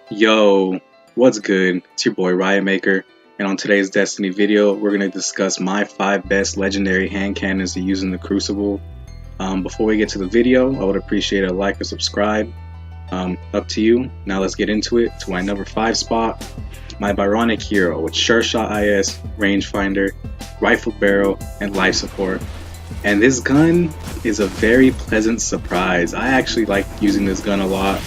Yo, what's good? It's your boy Riot Maker, and on today's Destiny video, we're going to discuss my 5 best legendary hand cannons to use in the Crucible. Before we get to the video, I would appreciate a like or subscribe. Up to you. Now let's get into it. To my number 5 spot, my Byronic Hero with Sure Shot IS, Rangefinder, Rifle Barrel, and Life Support. And this gun is a very pleasant surprise. I actually like using this gun a lot.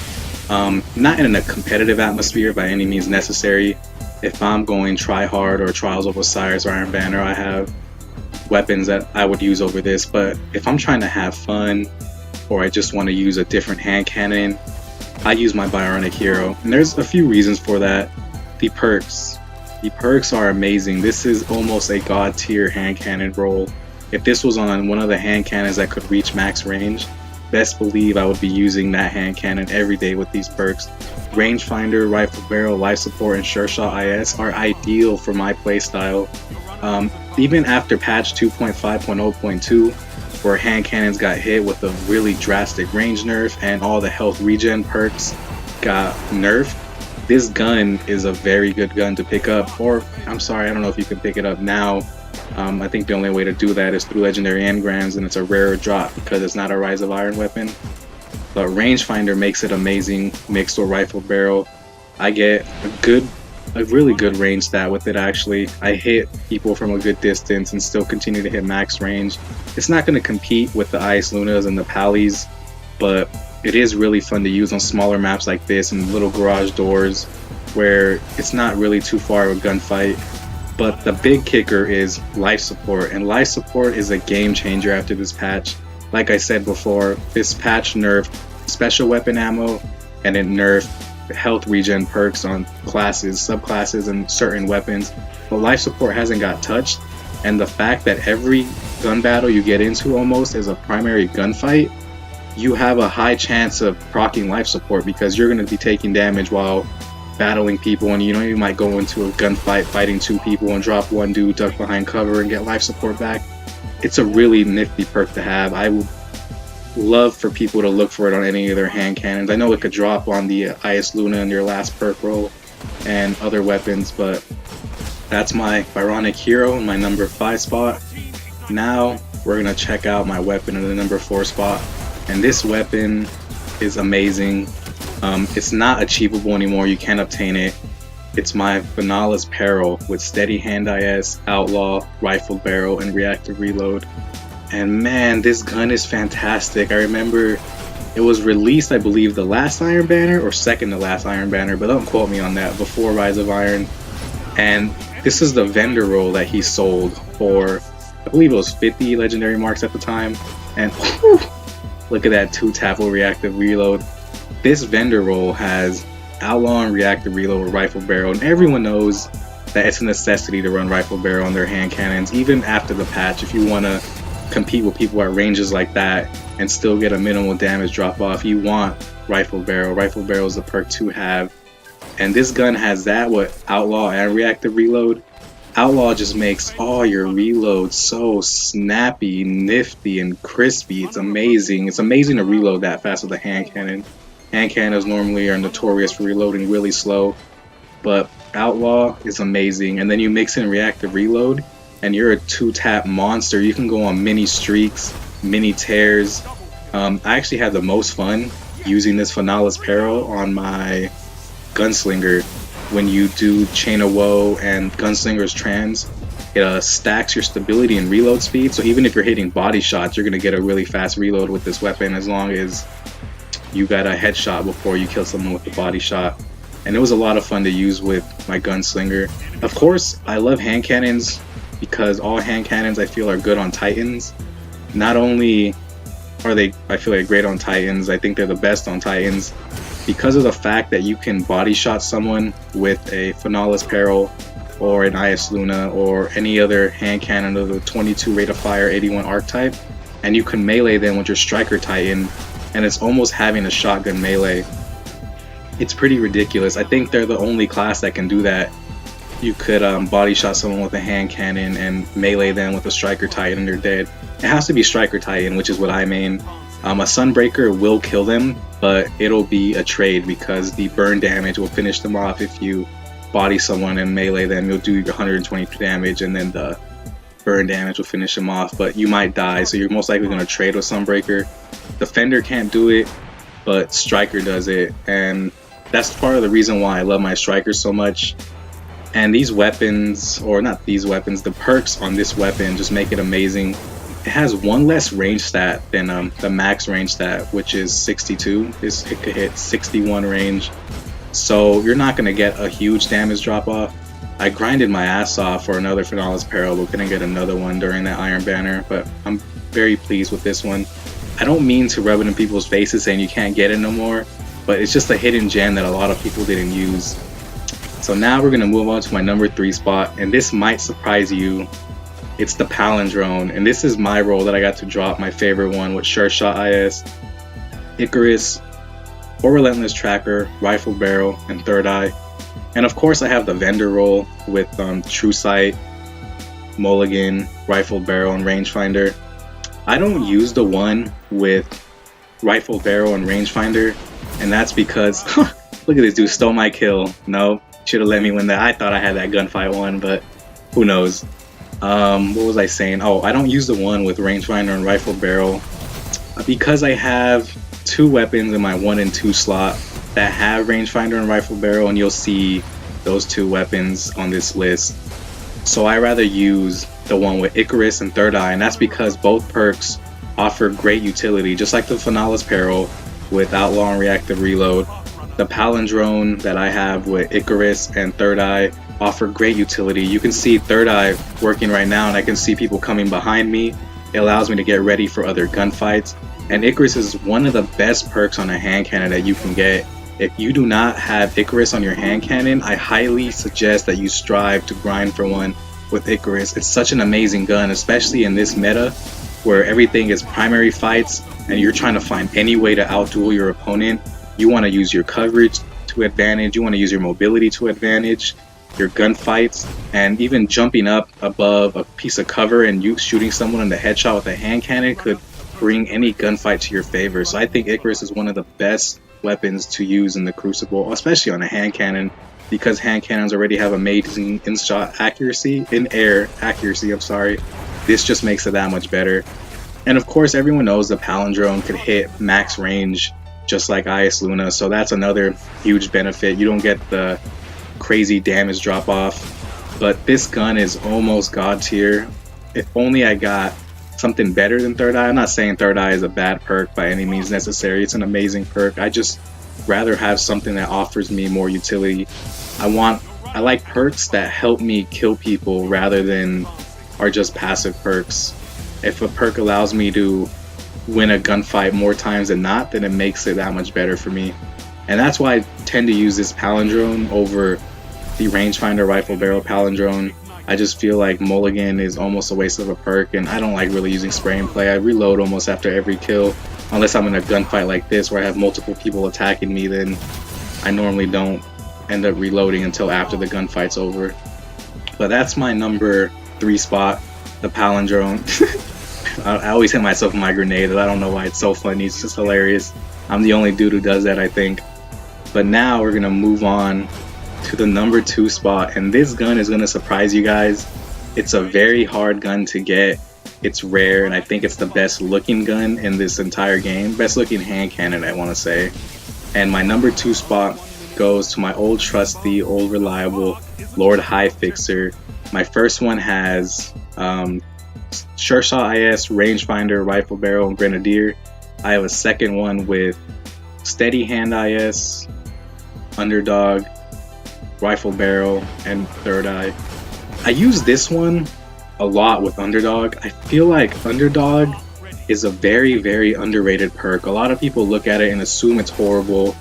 Not in a competitive atmosphere by any means necessary. If I'm going try hard or Trials of Osiris or Iron Banner, I have weapons that I would use over this. But if I'm trying to have fun or I just want to use a different hand cannon, I use my Byronic Hero. And there's a few reasons for that. The perks. The perks are amazing. This is almost a god tier hand cannon roll. If this was on one of the hand cannons that could reach max range, best believe I would be using that hand cannon every day with these perks. Rangefinder, Rifle Barrel, Life Support, and Sure Shot IS are ideal for my playstyle. Even after patch 2.5.0.2, where hand cannons got hit with a really drastic range nerf and all the health regen perks got nerfed, this gun is a very good gun to pick up. Or, I'm sorry, I don't know if you can pick it up now. I think the only way to do that is through legendary engrams, and it's a rarer drop because it's not a Rise of Iron weapon. But Rangefinder makes it amazing mixed with Rifle Barrel. I get a really good range stat with it actually. I hit people from a good distance and still continue to hit max range. It's not going to compete with the Ice Lunas and the Pallies, but it is really fun to use on smaller maps like this and little garage doors where it's not really too far of a gunfight. But the big kicker is Life Support, and Life Support is a game changer after this patch. Like I said before, this patch nerfed special weapon ammo, and it nerfed health regen perks on classes, subclasses, and certain weapons. But Life Support hasn't got touched, and the fact that every gun battle you get into almost is a primary gunfight, you have a high chance of proccing Life Support because you're going to be taking damage while battling people, and you might go into a gunfight fighting 2 people and drop one dude, duck behind cover, and get Life Support back. It's a really nifty perk to have. I would love for people to look for it on any of their hand cannons. I know it could drop on the Ice Luna in your last perk roll and other weapons, but that's my Byronic Hero in my number 5 spot. Now we're gonna check out my weapon in the number 4 spot, and this weapon is amazing. It's not achievable anymore, you can't obtain it. It's my Finales Peril with Steady Hand IS, Outlaw, Rifle Barrel, and Reactive Reload. And man, this gun is fantastic. I remember it was released, I believe, the last Iron Banner or second to last Iron Banner, but don't quote me on that, before Rise of Iron. And this is the vendor roll that he sold for, I believe it was 50 legendary marks at the time. And whew, look at that 2-tap with Reactive Reload. This vendor roll has Outlaw and Reactive Reload with Rifle Barrel, and everyone knows that it's a necessity to run Rifle Barrel on their hand cannons, even after the patch. If you want to compete with people at ranges like that and still get a minimal damage drop off, you want Rifle Barrel. Rifle Barrel is the perk to have, and this gun has that with Outlaw and Reactive Reload. Outlaw just makes all your reloads so snappy, nifty, and crispy. It's amazing. It's amazing to reload that fast with a hand cannon. Hand cannons normally are notorious for reloading really slow, but Outlaw is amazing. And then you mix in Reactive Reload, and you're a 2-tap monster. You can go on mini streaks, mini tears. I actually had the most fun using this Finales Peril on my Gunslinger. When you do Chain of Woe and Gunslinger's Trans, it stacks your stability and reload speed. So even if you're hitting body shots, you're going to get a really fast reload with this weapon as long as you got a headshot before you kill someone with a body shot. And it was a lot of fun to use with my Gunslinger. Of course, I love hand cannons because all hand cannons I feel are good on Titans. Not only are they, I feel like, great on Titans, I think they're the best on Titans because of the fact that you can body shot someone with a Finales Peril or an Ice Luna or any other hand cannon of the 22 rate of fire 81 archetype, and you can melee them with your Striker Titan, and it's almost having a shotgun melee. It's pretty ridiculous. I think they're the only class that can do that. You could body shot someone with a hand cannon and melee them with a Striker Titan and they're dead. It has to be Striker Titan, which is what I main. A Sunbreaker will kill them, but it'll be a trade because the burn damage will finish them off. If you body someone and melee them, you'll do your 120 damage, and then the burn damage will finish them off, but you might die, so you're most likely going to trade with Sunbreaker. Defender can't do it, but Striker does it, and that's part of the reason why I love my Striker so much. And these weapons, or not these weapons, the perks on this weapon just make it amazing. It has one less range stat than the max range stat, which is 62. It could hit 61 range, so you're not going to get a huge damage drop off. I grinded my ass off for another Finales Peril, but couldn't get another one during that Iron Banner, but I'm very pleased with this one. I don't mean to rub it in people's faces saying you can't get it no more, but it's just a hidden gem that a lot of people didn't use. So now we're going to move on to my number 3 spot, and this might surprise you. It's the Palindrome, and this is my role that I got to drop my favorite one with Sure Shot IS, Icarus, or Relentless Tracker, Rifle Barrel, and Third Eye. And of course I have the vendor role with True Sight, Mulligan, Rifle Barrel, and Rangefinder. I don't use the one with Rifle Barrel and Rangefinder, and that's because look at this dude, stole my kill. No, should have let me win that. I thought I had that gunfight one, but who knows. What was I saying? Oh, I don't use the one with Rangefinder and Rifle Barrel because I have 2 weapons in my 1 and 2 slot that have Rangefinder and Rifle Barrel, and you'll see those 2 weapons on this list. So I rather use the one with Icarus and Third Eye, and that's because both perks offer great utility, just like the Finales Peril with Outlaw and Reactive Reload. The Palindrome that I have with Icarus and Third Eye offer great utility. You can see Third Eye working right now, and I can see people coming behind me. It allows me to get ready for other gunfights. And Icarus is one of the best perks on a hand cannon that you can get. If you do not have Icarus on your hand cannon, I highly suggest that you strive to grind for one with Icarus. It's such an amazing gun, especially in this meta where everything is primary fights and you're trying to find any way to outduel your opponent. You want to use your coverage to advantage, you want to use your mobility to advantage, your gunfights, and even jumping up above a piece of cover and you shooting someone in the headshot with a hand cannon could bring any gunfight to your favor. So I think Icarus is one of the best weapons to use in the Crucible, especially on a hand cannon, because hand cannons already have amazing in-shot accuracy, in-air accuracy, I'm sorry. This just makes it that much better. And of course, everyone knows the Palindrome could hit max range just like IS Luna, so that's another huge benefit. You don't get the crazy damage drop off, but this gun is almost god tier. If only I got something better than Third Eye. I'm not saying Third Eye is a bad perk by any means necessary. It's an amazing perk. I just rather have something that offers me more utility. I like perks that help me kill people rather than are just passive perks. If a perk allows me to win a gunfight more times than not, then it makes it that much better for me. And that's why I tend to use this Palindrome over the Rangefinder Rifle Barrel Palindrome. I just feel like Mulligan is almost a waste of a perk, and I don't like really using spray and play. I reload almost after every kill, unless I'm in a gunfight like this where I have multiple people attacking me. Then I normally don't end up reloading until after the gunfight's over. But that's my number 3 spot, the Palindrome. I always hit myself with my grenade. I don't know why it's so funny. It's just hilarious. I'm the only dude who does that, I think. But now we're gonna move on to the number 2 spot, and this gun is gonna surprise you guys. It's a very hard gun to get. It's rare, and I think it's the best looking gun in this entire game. Best looking hand cannon, I want to say. And my number 2 spot goes to my old trusty, old reliable Lord High Fixer. My first one has Sure Shot IS, Rangefinder, Rifle Barrel, and Grenadier. I have a second one with Steady Hand IS, Underdog, Rifle Barrel, and Third Eye. I use this one a lot with Underdog. I feel like Underdog is a very, very underrated perk. A lot of people look at it and assume it's horrible,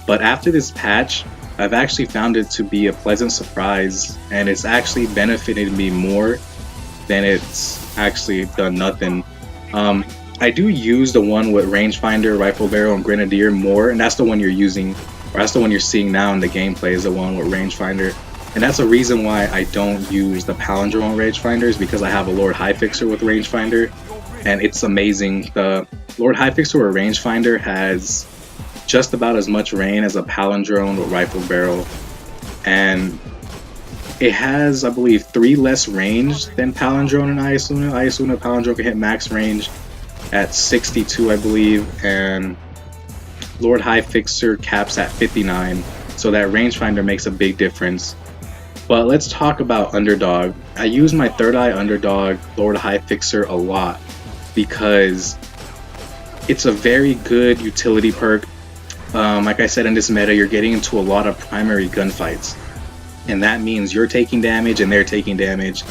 but after this patch, I've actually found it to be a pleasant surprise, and it's actually benefited me more than it's actually done nothing. I do use the one with Rangefinder, Rifle Barrel, and Grenadier more, and that's the one you're using, or that's the one you're seeing now in the gameplay, is the one with Rangefinder. And that's a reason why I don't use the Palindrome Rangefinders, because I have a Lord High Fixer with Rangefinder, and it's amazing. The Lord High Fixer or Rangefinder has just about as much range as a Palindrome or Rifle Barrel, and it has, I believe, 3 less range than Palindrome and Iasuna. Iasuna Palindrome can hit max range at 62, I believe, and Lord High Fixer caps at 59, so that rangefinder makes a big difference. But let's talk about Underdog. I use my Third Eye Underdog Lord High Fixer a lot because it's a very good utility perk. Like I said, in this meta, you're getting into a lot of primary gunfights, and that means you're taking damage and they're taking damage.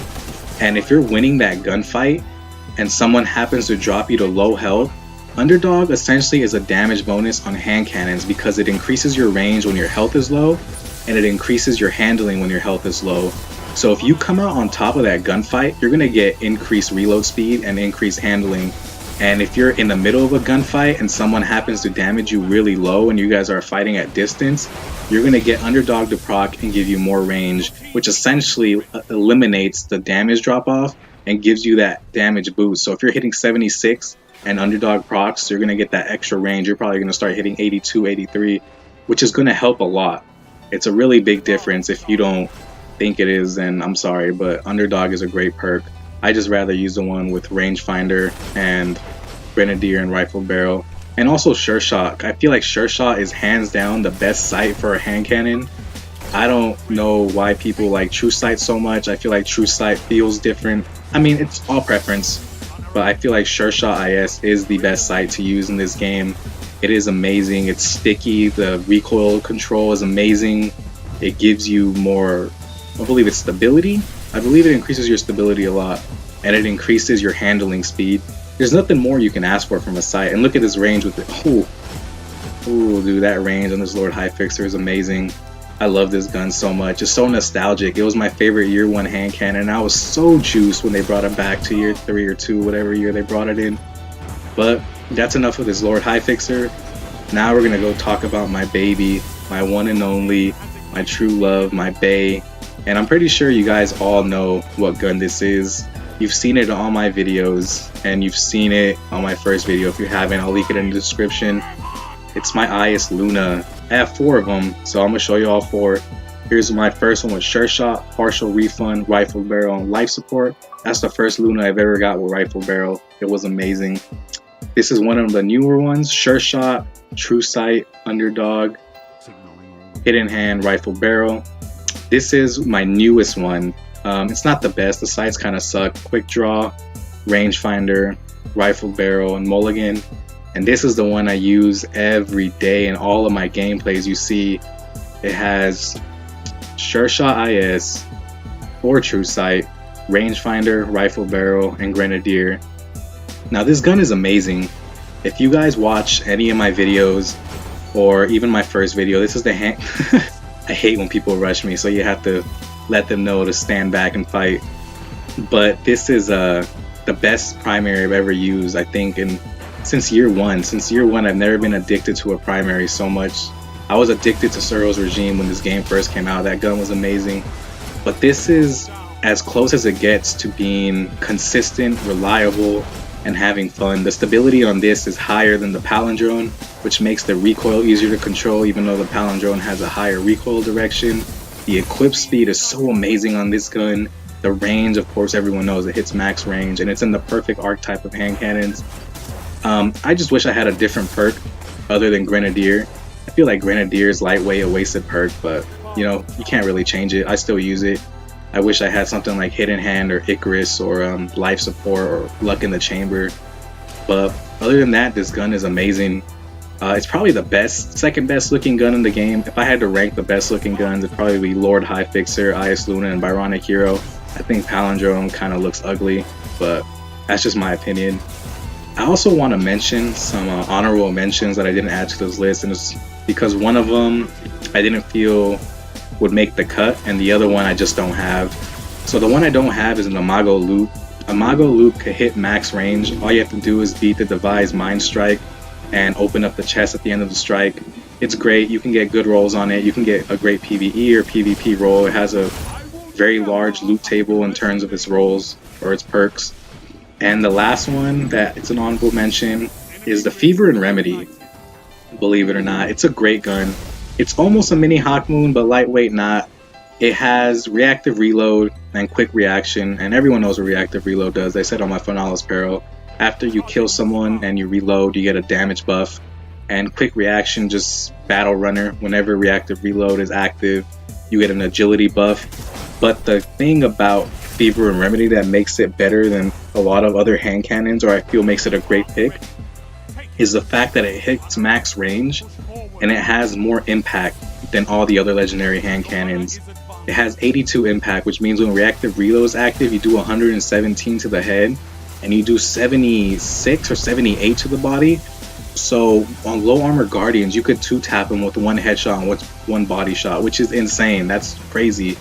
And if you're winning that gunfight and someone happens to drop you to low health, Underdog essentially is a damage bonus on hand cannons because it increases your range when your health is low, and it increases your handling when your health is low. So if you come out on top of that gunfight, you're going to get increased reload speed and increased handling. And if you're in the middle of a gunfight and someone happens to damage you really low and you guys are fighting at distance, you're going to get Underdog to proc and give you more range, which essentially eliminates the damage drop off and gives you that damage boost. So if you're hitting 76 and Underdog procs, you're going to get that extra range. You're probably going to start hitting 82, 83, which is going to help a lot. It's a really big difference. If you don't think it is, then I'm sorry, but Underdog is a great perk. I just rather use the one with Rangefinder and Grenadier and Rifle Barrel. And also Sure Shot. I feel like Sure Shot is hands down the best sight for a hand cannon. I don't know why people like True Sight so much. I feel like True Sight feels different. I mean, it's all preference, but I feel like Sure Shot IS is the best sight to use in this game. It is amazing. It's sticky. The recoil control is amazing. It gives you more, I believe it's stability. I believe it increases your stability a lot, and it increases your handling speed. There's nothing more you can ask for from a sight. And look at this range with it. Ooh, dude, that range on this Lord High Fixer is amazing. I love this gun so much. It's so nostalgic. It was my favorite year 1 hand cannon, and I was so juiced when they brought it back to year 3 or 2, whatever year they brought it in. But that's enough of this Lord High Fixer. Now we're gonna go talk about my baby, my one and only, my true love, my bae. And I'm pretty sure you guys all know what gun this is. You've seen it in all my videos, and you've seen it on my first video. If you haven't, I'll link it in the description. It's my IS Luna. I have 4 of them, so I'm gonna show you all 4. Here's my first one with Sure Shot, Partial Refund, Rifle Barrel, and Life Support. That's the first Luna I've ever got with Rifle Barrel. It was amazing. This is one of the newer ones, Sure Shot, True Sight, Underdog, Hidden Hand, Rifle Barrel. This is my newest one. It's not the best, the sights kind of suck. Quick Draw, Rangefinder, Rifle Barrel, and Mulligan. And this is the one I use every day in all of my gameplays. You see it has Sure Shot IS, or True Sight, Rangefinder, Rifle Barrel, and Grenadier. Now this gun is amazing. If you guys watch any of my videos, or even my first video, this is the hand. I hate when people rush me, so you have to let them know to stand back and fight. But this is the best primary I've ever used, I think, and since year one. Since year one, I've never been addicted to a primary so much. I was addicted to Sero's Regime when this game first came out. That gun was amazing. But this is as close as it gets to being consistent, reliable, and having fun. The stability on this is higher than the Palindrome, which makes the recoil easier to control, even though the Palindrome has a higher recoil direction. The equip speed is so amazing on this gun. The range, of course, everyone knows it hits max range, and it's in the perfect archetype of hand cannons. I just wish I had a different perk other than Grenadier. I feel like Grenadier is lightweight, a wasted perk, but you know, you can't really change it. I still use it. I wish I had something like Hidden Hand or Icarus or Life Support or Luck in the Chamber. But other than that, this gun is amazing. It's probably the second best looking gun in the game. If I had to rank the best looking guns, it'd probably be Lord High Fixer, IS Luna, and Byronic Hero. I think Palindrome kind of looks ugly, but that's just my opinion. I also want to mention some honorable mentions that I didn't add to this list, and it's because one of them I didn't feel would make the cut, and the other one I just don't have. So the one I don't have is an Imago Loop. Imago Loop can hit max range. All you have to do is beat the Devised Mind Strike and open up the chest at the end of the strike. It's great. You can get good rolls on it. You can get a great PvE or PvP roll. It has a very large loot table in terms of its rolls or its perks. And the last one that it's an honorable mention is the Fever and Remedy. Believe it or not, it's a great gun. It's almost a mini Hawk Moon, but lightweight not. It has reactive reload and quick reaction, and everyone knows what reactive reload does. They said on my Phenolis Peril, after you kill someone and you reload, you get a damage buff. And quick reaction, just battle runner. Whenever reactive reload is active, you get an agility buff. But the thing about Fever and Remedy that makes it better than a lot of other hand cannons, or I feel makes it a great pick, is the fact that it hits max range and it has more impact than all the other legendary hand cannons. It has 82 impact, which means when reactive reload is active, you do 117 to the head, and you do 76 or 78 to the body. So on low armor guardians, you could 2-tap them with one headshot and with one body shot, which is insane. That's crazy.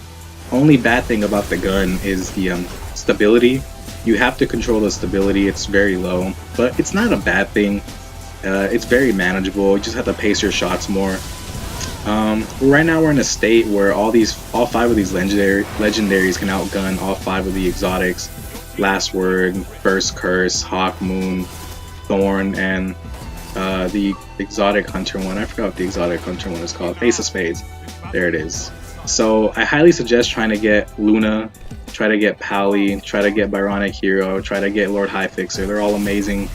Only bad thing about the gun is the stability. You have to control the stability. It's very low, but it's not a bad thing. It's very manageable. You just have to pace your shots more. Right now we're in a state where all 5 of these legendaries can outgun all 5 of the exotics. Last Word, First Curse, Hawk Moon, Thorn, and the exotic hunter one. I forgot what the exotic hunter one is called. Ace of Spades. There it is. So I highly suggest trying to get Luna, try to get Pally, try to get Byronic Hero, try to get Lord High Fixer. They're all amazing.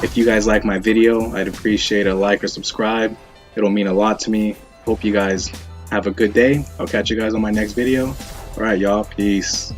If you guys like my video, I'd appreciate a like or subscribe. It'll mean a lot to me. Hope you guys have a good day. I'll catch you guys on my next video. Alright y'all, peace.